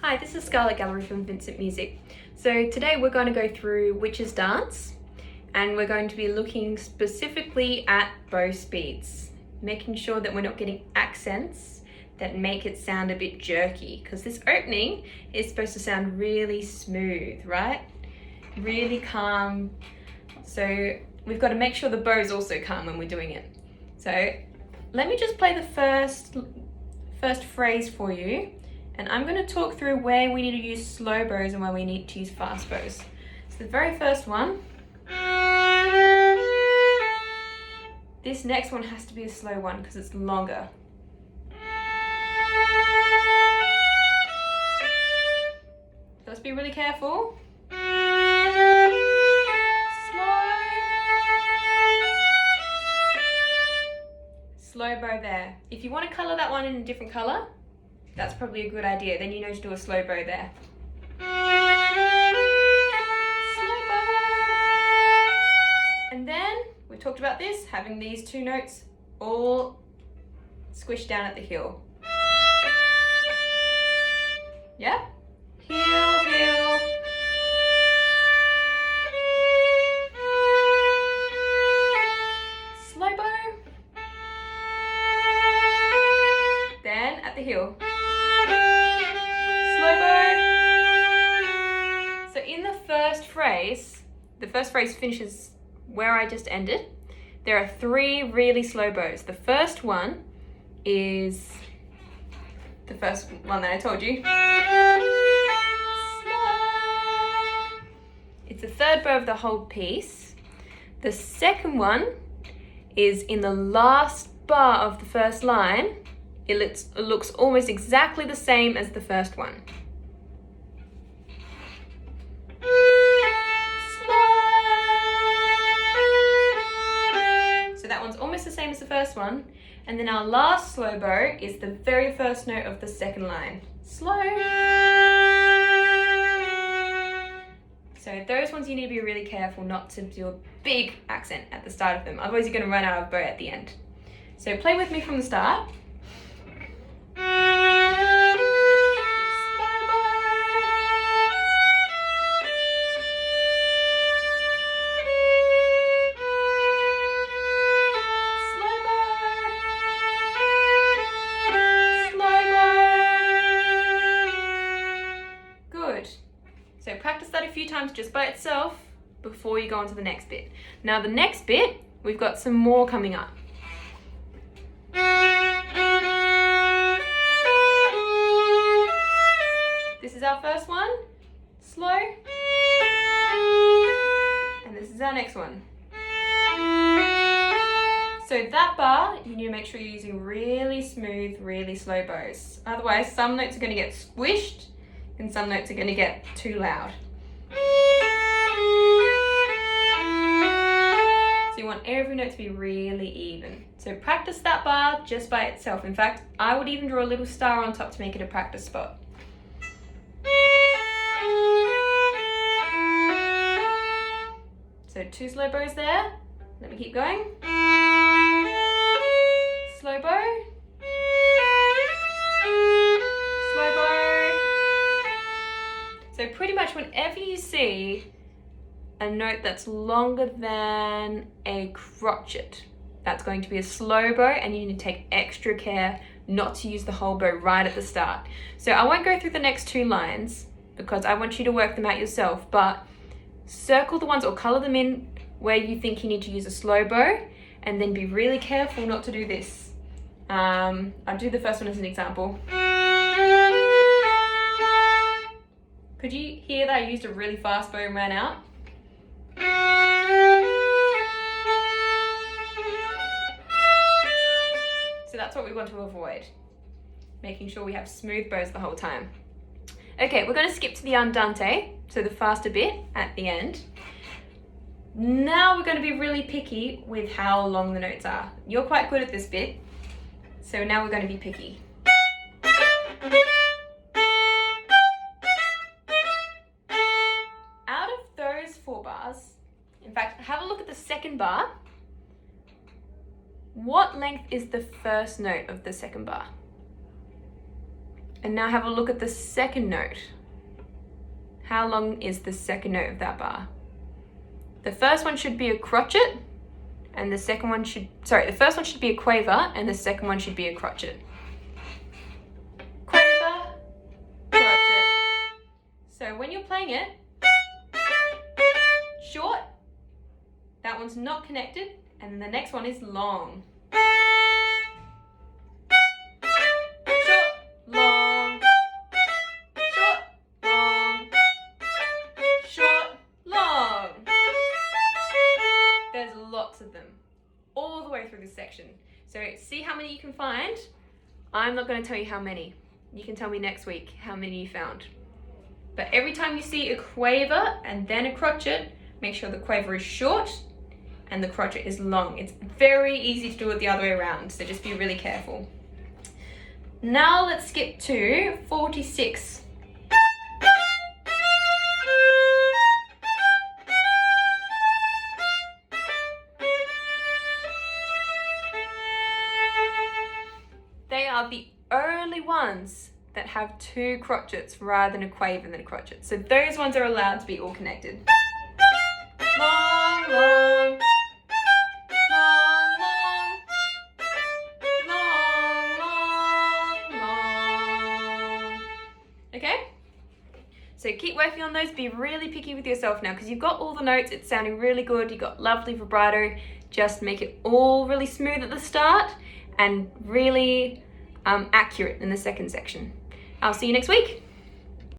Hi, this is Scarlett Gallery from Vincent Music. So today we're going to go through Witch's Dance and we're going to be looking specifically at bow speeds, making sure that we're not getting accents that make it sound a bit jerky, because this opening is supposed to sound really smooth, right? Really calm. So we've got to make sure the bow is also calm when we're doing it. So let me just play the first phrase for you. And I'm going to talk through where we need to use slow bows and where we need to use fast bows. So the very first one, this next one has to be a slow one because it's longer. So let's be really careful. Slow bow there. If you want to colour that one in a different colour, that's probably a good idea. Then you know to do a slow bow there. Slow bow. And then, we talked about this, having these two notes all squished down at the heel. Yeah? Heel, heel. Slow bow. Then at the heel. So in the first phrase finishes where I just ended. There are three really slow bows. The first one is the first one that I told you. Slow. It's the third bow of the whole piece. The second one is in the last bar of the first line. It looks almost exactly the same as the first one. So that one's almost the same as the first one. And then our last slow bow is the very first note of the second line. Slow. So those ones you need to be really careful not to do a big accent at the start of them. Otherwise you're going to run out of bow at the end. So play with me from the start. So practice that a few times just by itself before you go on to the next bit. Now the next bit, we've got some more coming up. This is our first one, slow. And this is our next one. So that bar, you need to make sure you're using really smooth, really slow bows. Otherwise, some notes are going to get squished and some notes are going to get too loud. So you want every note to be really even. So practice that bar just by itself. In fact, I would even draw a little star on top to make it a practice spot. So two slow bows there. Let me keep going. Slow bow. Slow bow. So pretty much whenever you see a note that's longer than a crotchet, that's going to be a slow bow, and you need to take extra care not to use the whole bow right at the start. So I won't go through the next two lines because I want you to work them out yourself, but circle the ones or color them in where you think you need to use a slow bow, and then be really careful not to do this. I'll do the first one as an example. Could you hear that I used a really fast bow and ran out? So that's what we want to avoid. Making sure we have smooth bows the whole time. Okay, we're going to skip to the andante, so the faster bit at the end. Now we're going to be really picky with how long the notes are. You're quite good at this bit, so now we're going to be picky. Out of those 4 bars, in fact, have a look at the second bar. What length is the first note of the second bar? And now have a look at the second note. How long is the second note of that bar? The first one should be a crotchet, and the second one should, sorry, the first one should be a quaver, and the second one should be a crotchet. Quaver, crotchet. So when you're playing it, short, that one's not connected, and the next one is long. Of them all the way through this section. So see how many you can find. I'm not going to tell you how many. You can tell me next week how many you found. But every time you see a quaver and then a crotchet, make sure the quaver is short and the crotchet is long. It's very easy to do it the other way around, so just be really careful. Now let's skip to 46. They are the only ones that have two crotchets rather than a quaver and then a crotchet. So those ones are allowed to be all connected. Long, long, long, long, long, long, long. Okay? So keep working on those. Be really picky with yourself now because you've got all the notes. It's sounding really good. You've got lovely vibrato. Just make it all really smooth at the start and really accurate in the second section. I'll see you next week.